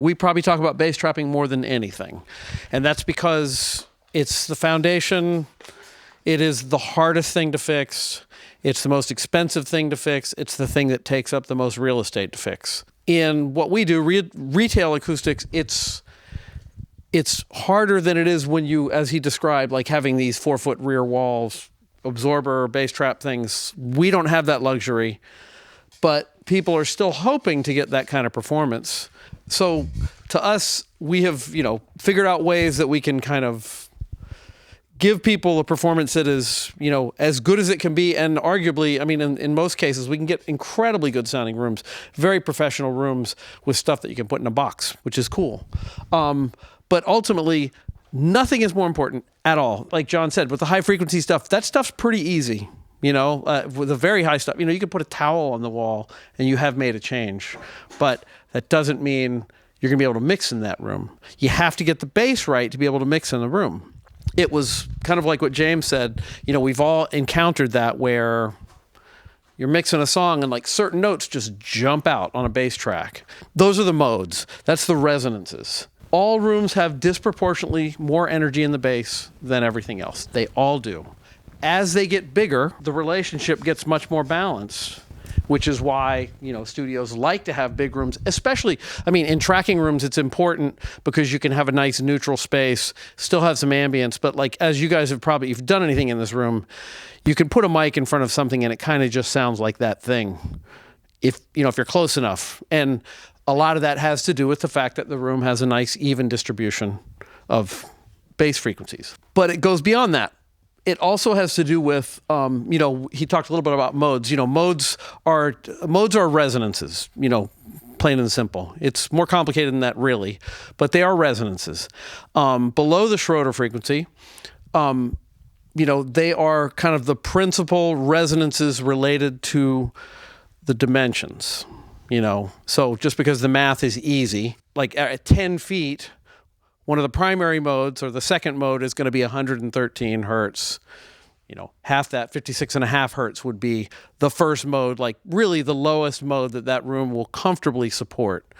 We probably talk about bass trapping more than anything. And that's because it's the foundation. It is the hardest thing to fix. It's the most expensive thing to fix. It's the thing that takes up the most real estate to fix. In what we do, retail acoustics, it's harder than it is when you, as he described, like having these 4-foot rear walls, absorber, bass trap things. We don't have that luxury, but people are still hoping to get that kind of performance. So to us, we have, figured out ways that we can kind of give people a performance that is, as good as it can be. And arguably, in most cases, we can get incredibly good sounding rooms, very professional rooms with stuff that you can put in a box, which is cool. But ultimately, nothing is more important at all. Like John said, with the high frequency stuff, that stuff's pretty easy. With the very high stuff, you can put a towel on the wall and you have made a change. But that doesn't mean you're going to be able to mix in that room. You have to get the bass right to be able to mix in the room. It was kind of like what James said. We've all encountered that where you're mixing a song and like certain notes just jump out on a bass track. Those are the modes. That's the resonances. All rooms have disproportionately more energy in the bass than everything else. They all do. As they get bigger, the relationship gets much more balanced, which is why, studios like to have big rooms, especially, in tracking rooms, it's important because you can have a nice neutral space, still have some ambience, but like, as you guys have if you've done anything in this room, you can put a mic in front of something and it kind of just sounds like that thing, if you're close enough. And a lot of that has to do with the fact that the room has a nice even distribution of bass frequencies. But it goes beyond that. It also has to do with, he talked a little bit about modes. Modes are resonances, plain and simple. It's more complicated than that, really, but they are resonances. Below the Schroeder frequency, they are kind of the principal resonances related to the dimensions, So just because the math is easy, like at 10 feet, one of the primary modes, or the second mode, is going to be 113 hertz. Half that, 56.5 hertz, would be the first mode, like really the lowest mode that room will comfortably support.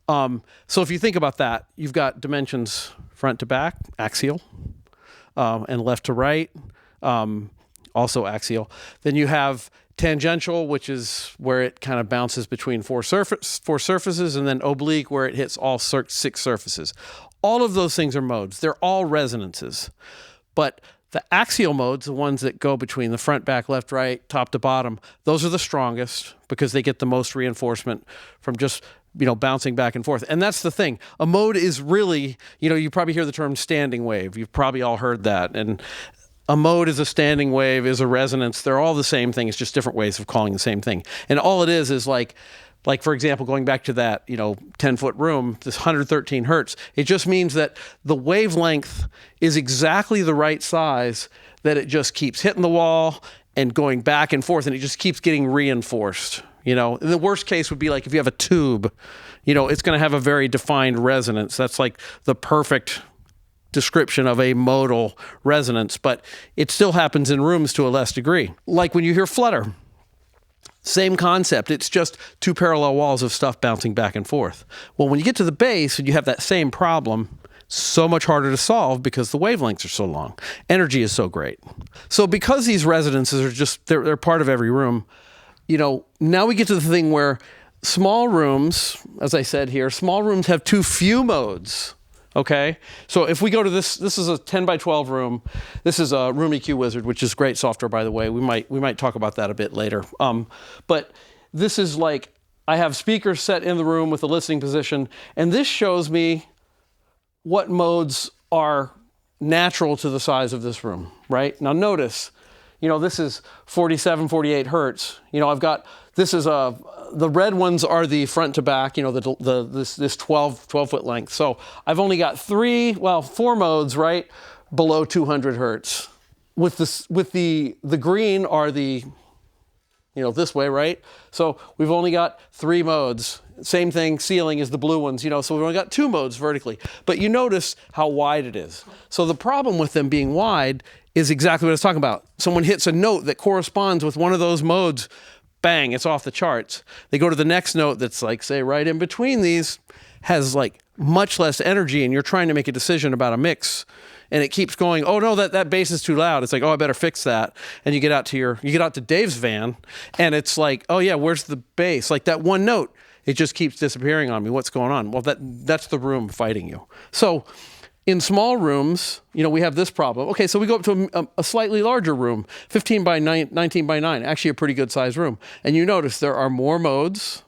So if you think about that, you've got dimensions front to back, axial, and left to right, also axial. Then you have tangential, which is where it kind of bounces between four surfaces, and then oblique, where it hits all 6 surfaces. All of those things are modes. They're all resonances. But the axial modes, the ones that go between the front, back, left, right, top to bottom, those are the strongest because they get the most reinforcement from just, bouncing back and forth. And that's the thing. A mode is really, you probably hear the term standing wave. You've probably all heard that. And a mode is a standing wave, is a resonance. They're all the same thing. It's just different ways of calling the same thing. And all it is like, for example, going back to that, 10-foot room, this 113 hertz, it just means that the wavelength is exactly the right size, that it just keeps hitting the wall and going back and forth, and it just keeps getting reinforced. And the worst case would be like if you have a tube, it's going to have a very defined resonance. That's like the perfect description of a modal resonance, but it still happens in rooms to a less degree. Like when you hear flutter. Same concept. It's just 2 parallel walls of stuff bouncing back and forth. Well, when you get to the bass and you have that same problem, so much harder to solve because the wavelengths are so long. Energy is so great. So because these resonances are just, they're part of every room, now we get to the thing where small rooms, as I said here, small rooms have too few modes. Okay, so if we go to this is a 10 by 12 room. This is a Room EQ Wizard, which is great software, by the way. We might talk about that a bit later. But this is like, I have speakers set in the room with the listening position, and this shows me what modes are natural to the size of this room, right? Now notice, this is 47, 48 hertz. The red ones are the front to back, this 12 foot length. So I've only got 4 modes, right, below 200 hertz. With the green are the, this way, right? So we've only got 3 modes. Same thing, ceiling is the blue ones, so we've only got 2 modes vertically. But you notice how wide it is. So the problem with them being wide is exactly what I was talking about. Someone hits a note that corresponds with one of those modes bang, it's off the charts. They go to the next note that's like, say, right in between these, has like much less energy, and you're trying to make a decision about a mix, and it keeps going, oh no, that bass is too loud. It's like, oh, I better fix that. And you get out to Dave's van, and it's like, oh yeah, where's the bass? Like that one note, it just keeps disappearing on me. What's going on? Well, that's the room fighting you. So in small rooms, we have this problem. Okay, so we go up to a slightly larger room, 15 by 19 by 9, actually a pretty good sized room. And you notice there are more modes,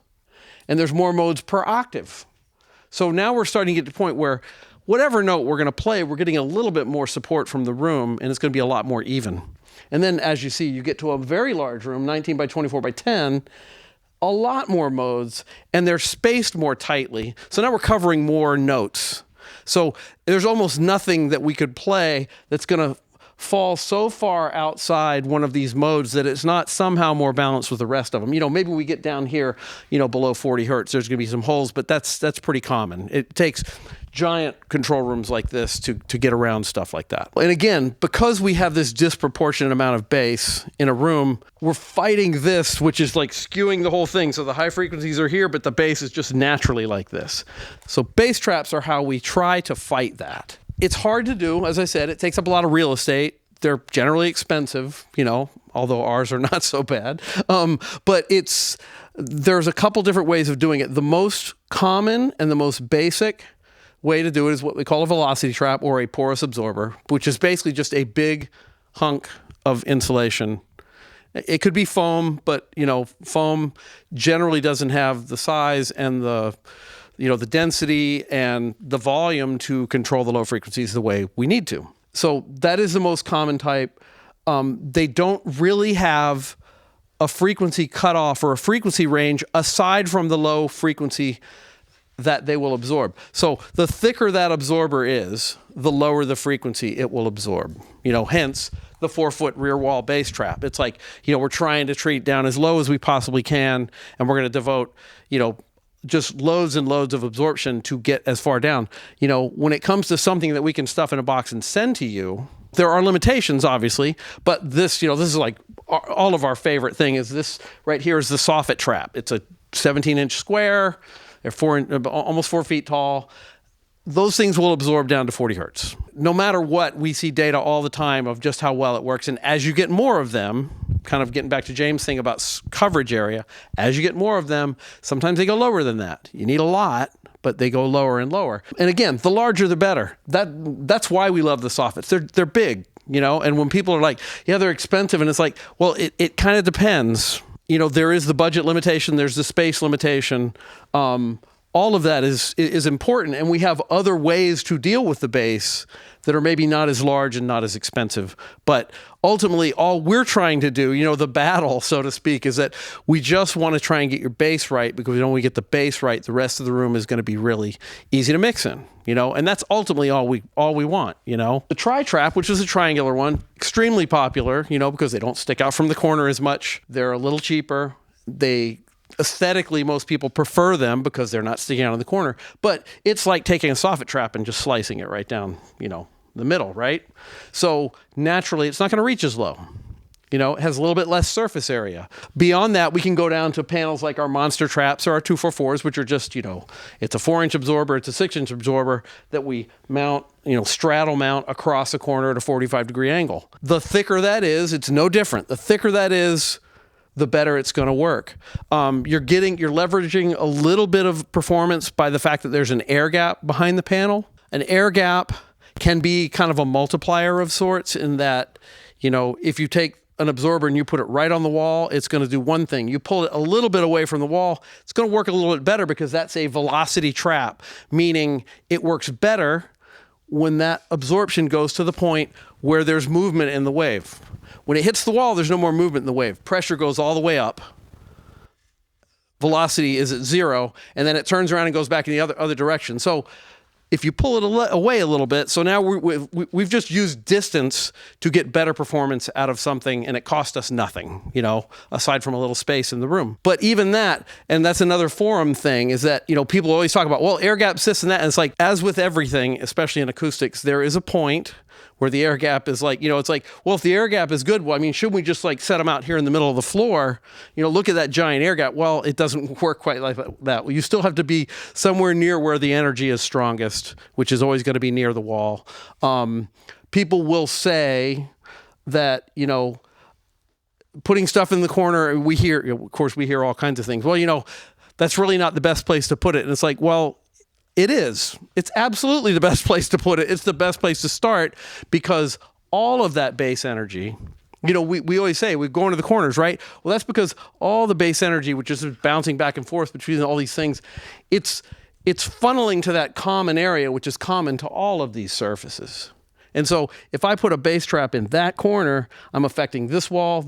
and there's more modes per octave. So now we're starting to get to the point where whatever note we're going to play, we're getting a little bit more support from the room, and it's going to be a lot more even. And then as you see, you get to a very large room, 19 by 24 by 10, a lot more modes, and they're spaced more tightly. So now we're covering more notes. So there's almost nothing that we could play that's going to fall so far outside one of these modes that it's not somehow more balanced with the rest of them. Maybe we get down here, below 40 hertz, there's going to be some holes, but that's pretty common. It takes giant control rooms like this to get around stuff like that. And again, because we have this disproportionate amount of bass in a room, we're fighting this, which is like skewing the whole thing. So the high frequencies are here, but the bass is just naturally like this. So bass traps are how we try to fight that. It's hard to do. As I said, it takes up a lot of real estate. They're generally expensive, although ours are not so bad. But there's a couple different ways of doing it. The most common and the most basic way to do it is what we call a velocity trap or a porous absorber, which is basically just a big hunk of insulation. It could be foam, but foam generally doesn't have the size and the density and the volume to control the low frequencies the way we need to. So that is the most common type. They don't really have a frequency cutoff or a frequency range aside from the low frequency that they will absorb. So the thicker that absorber is, the lower the frequency it will absorb. Hence the 4-foot rear wall bass trap. It's like, we're trying to treat down as low as we possibly can, and we're going to devote, just loads and loads of absorption to get as far down. When it comes to something that we can stuff in a box and send to you, there are limitations, obviously, but this is like all of our favorite thing is this right here is the soffit trap. It's a 17-inch square. They're almost 4 feet tall. Those things will absorb down to 40 hertz. No matter what, we see data all the time of just how well it works. And as you get more of them, kind of getting back to James' thing about coverage area, as you get more of them, sometimes they go lower than that. You need a lot, but they go lower and lower. And again, the larger the better. That's why we love the soffits. They're big, and when people are like, yeah, they're expensive, and it's like, well, it kind of depends. There is the budget limitation, there's the space limitation. All of that is important, and we have other ways to deal with the bass that are maybe not as large and not as expensive. But ultimately, all we're trying to do, the battle, so to speak, is that we just want to try and get your bass right, because when we get the bass right, the rest of the room is going to be really easy to mix in, and that's ultimately all we want, The tri-trap, which is a triangular one, extremely popular, because they don't stick out from the corner as much. They're a little cheaper. Aesthetically, most people prefer them because they're not sticking out in the corner, but it's like taking a soffit trap and just slicing it right down, the middle, right? So naturally, it's not going to reach as low. It has a little bit less surface area. Beyond that, we can go down to panels like our monster traps or our 244s, which are just, it's a 4-inch absorber, it's a 6-inch absorber that we mount, straddle mount across a corner at a 45-degree angle. The thicker that is, it's no different. The thicker that is, the better it's going to work. You're leveraging a little bit of performance by the fact that there's an air gap behind the panel. An air gap can be kind of a multiplier of sorts in that, if you take an absorber and you put it right on the wall, it's going to do one thing. You pull it a little bit away from the wall, it's going to work a little bit better because that's a velocity trap, meaning it works better when that absorption goes to the point where there's movement in the wave. When it hits the wall, there's no more movement in the wave. Pressure goes all the way up. Velocity is at 0, and then it turns around and goes back in the other direction. So if you pull it away a little bit, so now we've just used distance to get better performance out of something, and it cost us nothing, aside from a little space in the room. But even that, and that's another forum thing, is that, people always talk about, well, air gaps, this and that, and it's like, as with everything, especially in acoustics, there is a point where the air gap is like, it's like, well, if the air gap is good, well, I mean, shouldn't we just like set them out here in the middle of the floor? Look at that giant air gap. Well, it doesn't work quite like that. You still have to be somewhere near where the energy is strongest, which is always going to be near the wall. People will say that, putting stuff in the corner, of course, we hear all kinds of things. Well, that's really not the best place to put it. And it's like, well, it is. It's absolutely the best place to put it. It's the best place to start because all of that base energy, we always say we're going to the corners, right? Well, that's because all the base energy, which is bouncing back and forth between all these things, it's funneling to that common area, which is common to all of these surfaces. And so if I put a bass trap in that corner, I'm affecting this wall,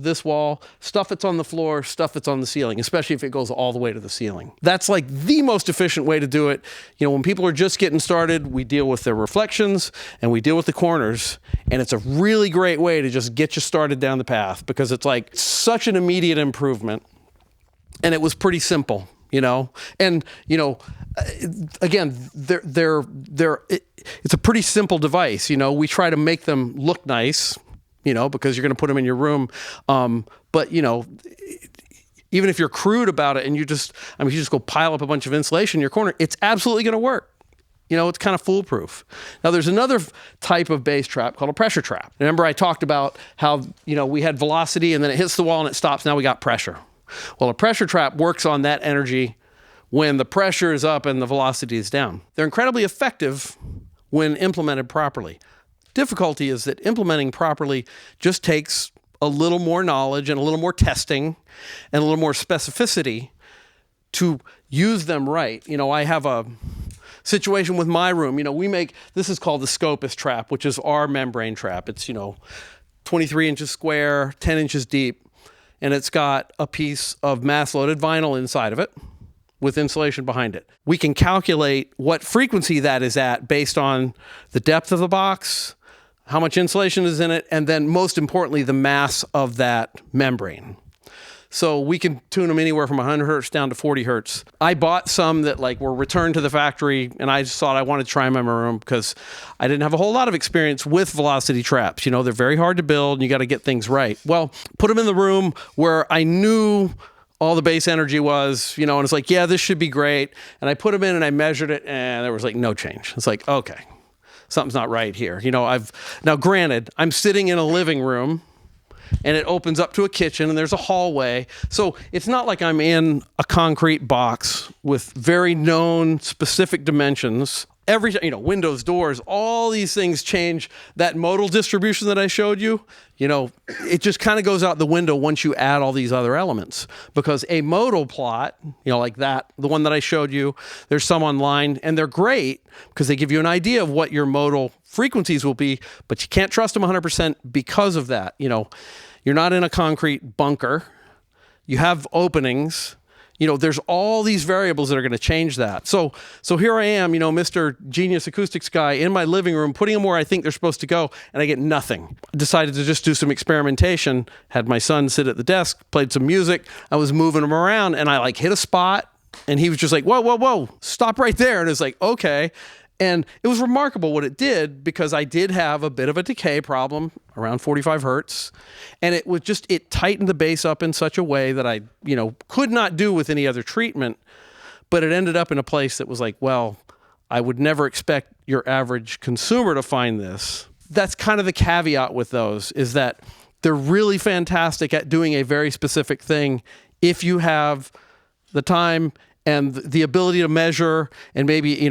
stuff that's on the floor, stuff that's on the ceiling, especially if it goes all the way to the ceiling. That's like the most efficient way to do it. When people are just getting started, we deal with their reflections and we deal with the corners. And it's a really great way to just get you started down the path because it's like such an immediate improvement. And it was pretty simple. And again, it's a pretty simple device. We try to make them look nice, because you're going to put them in your room. But even if you're crude about it and you just go pile up a bunch of insulation in your corner, it's absolutely going to work. It's kind of foolproof. Now, there's another type of bass trap called a pressure trap. Remember, I talked about how, we had velocity and then it hits the wall and it stops. Now we got pressure. Well, a pressure trap works on that energy when the pressure is up and the velocity is down. They're incredibly effective when implemented properly. Difficulty is that implementing properly just takes a little more knowledge and a little more testing and a little more specificity to use them right. I have a situation with my room. This is called the Scopus trap, which is our membrane trap. It's, 23 inches square, 10 inches deep. And it's got a piece of mass-loaded vinyl inside of it with insulation behind it. We can calculate what frequency that is at based on the depth of the box, how much insulation is in it, and then most importantly, the mass of that membrane. So we can tune them anywhere from 100 hertz down to 40 hertz. I bought some that were returned to the factory, and I just thought I wanted to try them in my room because I didn't have a whole lot of experience with velocity traps. They're very hard to build, and you got to get things right. Well, put them in the room where I knew all the base energy was, and it's like, yeah, this should be great. And I put them in and I measured it, and there was no change. It's like, okay, something's not right here. Now granted, I'm sitting in a living room, and it opens up to a kitchen and there's a hallway. So it's not like I'm in a concrete box with very known specific dimensions. Windows, doors, all these things change. That modal distribution that I showed you, it just kind of goes out the window once you add all these other elements. Because a modal plot, like that, the one that I showed you, there's some online, and they're great because they give you an idea of what your modal frequencies will be, but you can't trust them 100% because of that. You're not in a concrete bunker. You have openings. There's all these variables that are going to change that. So here I am, Mr. Genius Acoustics guy in my living room, putting them where I think they're supposed to go, and I get nothing. Decided to just do some experimentation, had my son sit at the desk, played some music. I was moving him around, and I hit a spot, and he was just like, whoa, stop right there. And it's like, okay. And it was remarkable what it did because I did have a bit of a decay problem around 45 hertz. And it tightened the bass up in such a way that I, could not do with any other treatment. But it ended up in a place that was like, well, I would never expect your average consumer to find this. That's kind of the caveat with those, is that they're really fantastic at doing a very specific thing if you have the time and the ability to measure and maybe,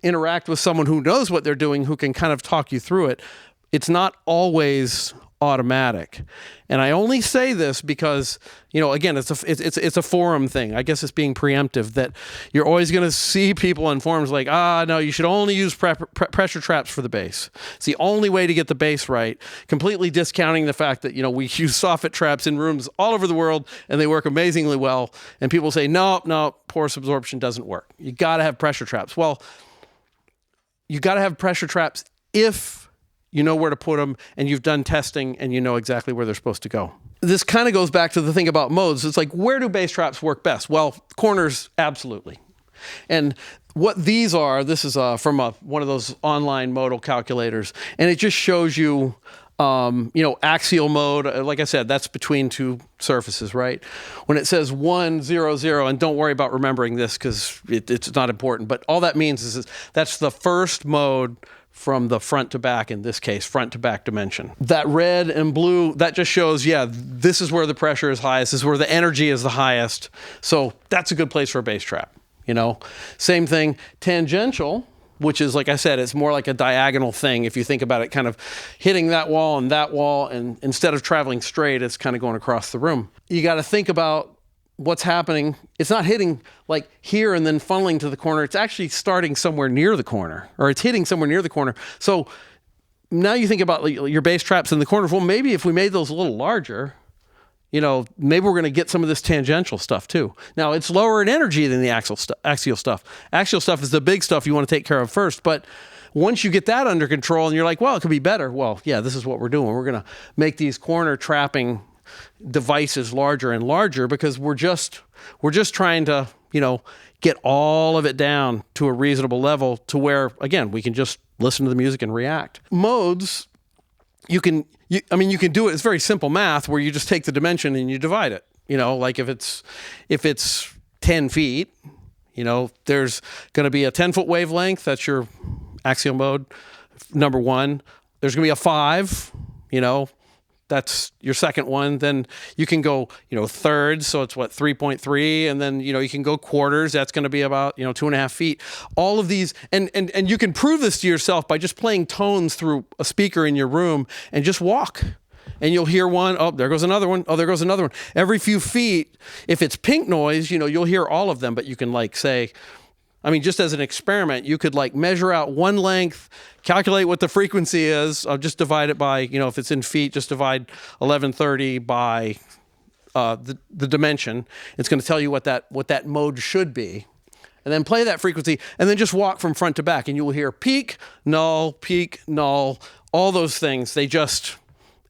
interact with someone who knows what they're doing, who can kind of talk you through it. It's not always automatic. And I only say this because, again, it's a forum thing. I guess it's being preemptive that you're always going to see people on forums like, no, you should only use pressure traps for the bass. It's the only way to get the bass right, completely discounting the fact that, we use soffit traps in rooms all over the world and they work amazingly well. And people say, no, porous absorption doesn't work. You got to have pressure traps. Well, you got to have pressure traps if you know where to put them and you've done testing and you know exactly where they're supposed to go. This kind of goes back to the thing about modes. It's like, where do bass traps work best? Well, corners, absolutely. And what these are, this is from one of those online modal calculators, and it just shows you, axial mode. Like I said, that's between two surfaces, right? When it says 1, 0, 0, and don't worry about remembering this because it's not important, but all that means is that's the first mode from the front to back, in this case, front to back dimension. That red and blue, that just shows, this is where the pressure is highest, this is where the energy is the highest. So that's a good place for a bass trap, Same thing, tangential, which is, like I said, it's more like a diagonal thing. If you think about it, kind of hitting that wall, and instead of traveling straight, it's kind of going across the room. You got to think about what's happening. It's not hitting like here and then funneling to the corner. It's actually starting somewhere near the corner, or it's hitting somewhere near the corner. So now you think about your bass traps in the corner. Well, maybe if we made those a little larger, maybe we're going to get some of this tangential stuff too. Now, it's lower in energy than the axial stuff. Axial stuff is the big stuff you want to take care of first. But once you get that under control and you're like, well, it could be better. Well, this is what we're doing. We're going to make these corner trapping devices larger and larger because we're just trying to, get all of it down to a reasonable level to where, again, we can just listen to the music and react. Modes, you can do it. It's very simple math where you just take the dimension and you divide it. Like if it's 10 feet, there's going to be a 10-foot wavelength. That's your axial mode, number one. There's going to be a 5, that's your second one. Then you can go, thirds. So it's 3.3. And then, you can go quarters. That's going to be about, 2.5 feet. All of these. And you can prove this to yourself by just playing tones through a speaker in your room and just walk. And you'll hear one. Oh, there goes another one. Oh, there goes another one. Every few feet, if it's pink noise, you'll hear all of them. But you can say, just as an experiment, you could measure out one length, calculate what the frequency is. I'll just divide it by, if it's in feet, just divide 1130 by the dimension. It's going to tell you what that mode should be. And then play that frequency and then just walk from front to back and you will hear peak, null, all those things.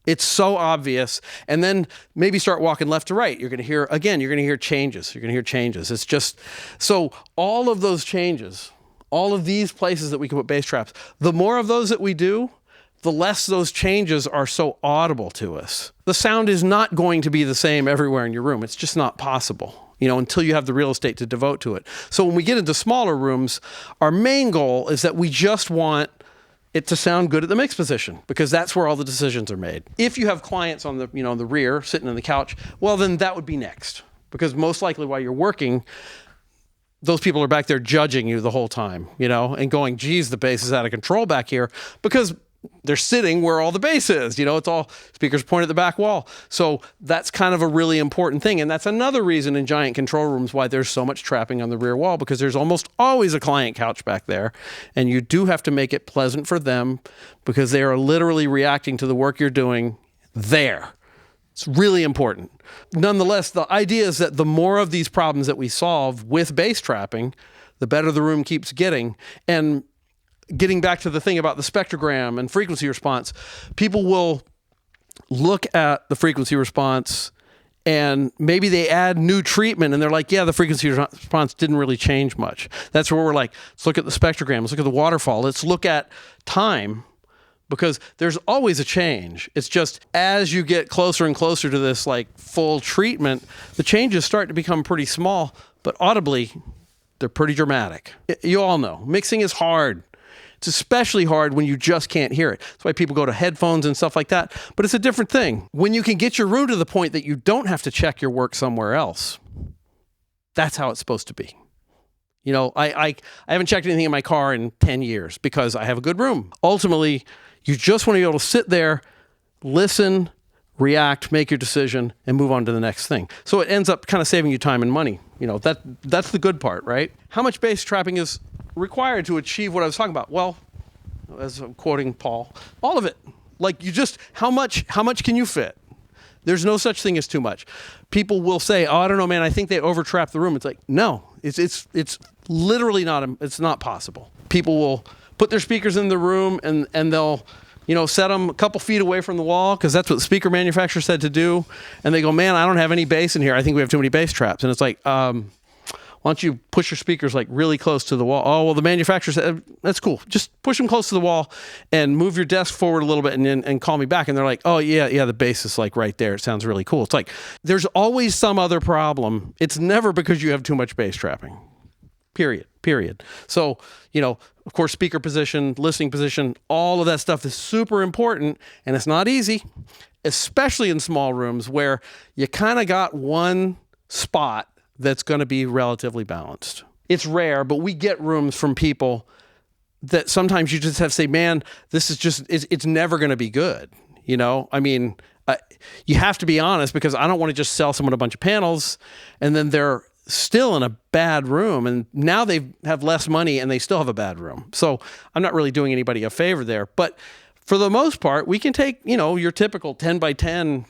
It's so obvious. And then maybe start walking left to right. You're going to hear changes. It's just, so all of those changes, all of these places that we can put bass traps, the more of those that we do, the less those changes are so audible to us. The sound is not going to be the same everywhere in your room. It's just not possible, until you have the real estate to devote to it. So when we get into smaller rooms, our main goal is that we just want it to sound good at the mix position because that's where all the decisions are made. If you have clients on the, the rear sitting on the couch, well, then that would be next because most likely while you're working, those people are back there judging you the whole time, and going, geez, the bass is out of control back here because they're sitting where all the bass is, it's all speakers point at the back wall. So that's kind of a really important thing. And that's another reason in giant control rooms why there's so much trapping on the rear wall because there's almost always a client couch back there. And you do have to make it pleasant for them because they are literally reacting to the work you're doing there. It's really important. Nonetheless, the idea is that the more of these problems that we solve with bass trapping, the better the room keeps getting. And getting back to the thing about the spectrogram and frequency response, people will look at the frequency response and maybe they add new treatment and they're like, the frequency response didn't really change much. That's where we're like, let's look at the spectrogram, let's look at the waterfall, let's look at time because there's always a change. It's just as you get closer and closer to this full treatment, the changes start to become pretty small, but audibly, they're pretty dramatic. You all know, mixing is hard. It's especially hard when you just can't hear it. That's why people go to headphones and stuff like that. But it's a different thing. When you can get your room to the point that you don't have to check your work somewhere else, that's how it's supposed to be. I haven't checked anything in my car in 10 years because I have a good room. Ultimately, you just want to be able to sit there, listen, react, make your decision, and move on to the next thing. So it ends up kind of saving you time and money. That's the good part, right? How much bass trapping is required to achieve what I was talking about? Well, as I'm quoting Paul, all of it. How much can you fit? There's no such thing as too much. People will say, oh, I don't know, man, I think they overtrap the room. It's like, no, it's literally it's not possible. People will put their speakers in the room and they'll, set them a couple feet away from the wall because that's what the speaker manufacturer said to do. And they go, man, I don't have any bass in here. I think we have too many bass traps. And it's like, Why don't you push your speakers like really close to the wall? Oh, well, the manufacturer said, that's cool. Just push them close to the wall and move your desk forward a little bit and call me back. And they're like, oh, yeah, the bass is like right there. It sounds really cool. It's like there's always some other problem. It's never because you have too much bass trapping. Period. So, of course, speaker position, listening position, all of that stuff is super important, and it's not easy, especially in small rooms where you kind of got one spot that's going to be relatively balanced. It's rare, but we get rooms from people that sometimes you just have to say, man, this is just, it's never going to be good. I mean, you have to be honest, because I don't want to just sell someone a bunch of panels and then they're still in a bad room, and now they have less money and they still have a bad room. So I'm not really doing anybody a favor there. But for the most part, we can take, your typical 10 by 10,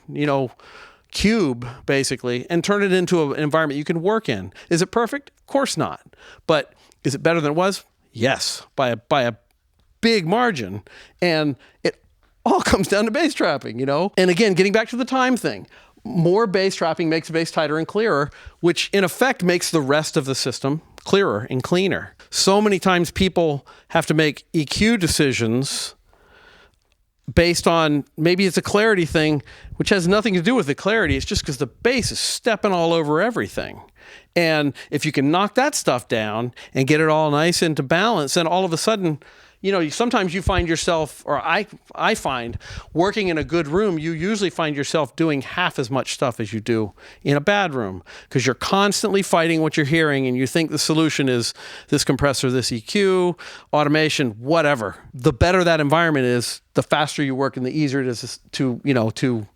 cube basically, and turn it into an environment you can work in. Is it perfect? Of course not. But is it better than it was? Yes, by a big margin. And it all comes down to bass trapping, And again, getting back to the time thing, more bass trapping makes the bass tighter and clearer, which in effect makes the rest of the system clearer and cleaner. So many times people have to make EQ decisions based on, maybe it's a clarity thing, which has nothing to do with the clarity. It's just because the bass is stepping all over everything. And if you can knock that stuff down and get it all nice into balance, then all of a sudden, sometimes you find yourself, or I find, working in a good room, you usually find yourself doing half as much stuff as you do in a bad room, because you're constantly fighting what you're hearing, and you think the solution is this compressor, this EQ, automation, whatever. The better that environment is, the faster you work and the easier it is to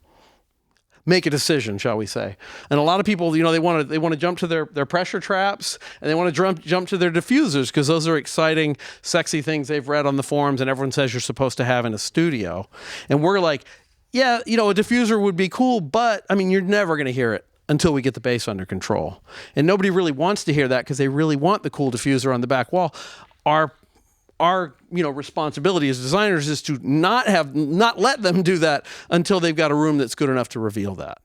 make a decision, shall we say. And a lot of people, they want to jump to their pressure traps, and they want to jump to their diffusers, because those are exciting, sexy things they've read on the forums and everyone says you're supposed to have in a studio. And we're like, yeah, a diffuser would be cool, but I mean, you're never going to hear it until we get the bass under control. And nobody really wants to hear that, because they really want the cool diffuser on the back wall. Our responsibility as designers is to not let them do that until they've got a room that's good enough to reveal that.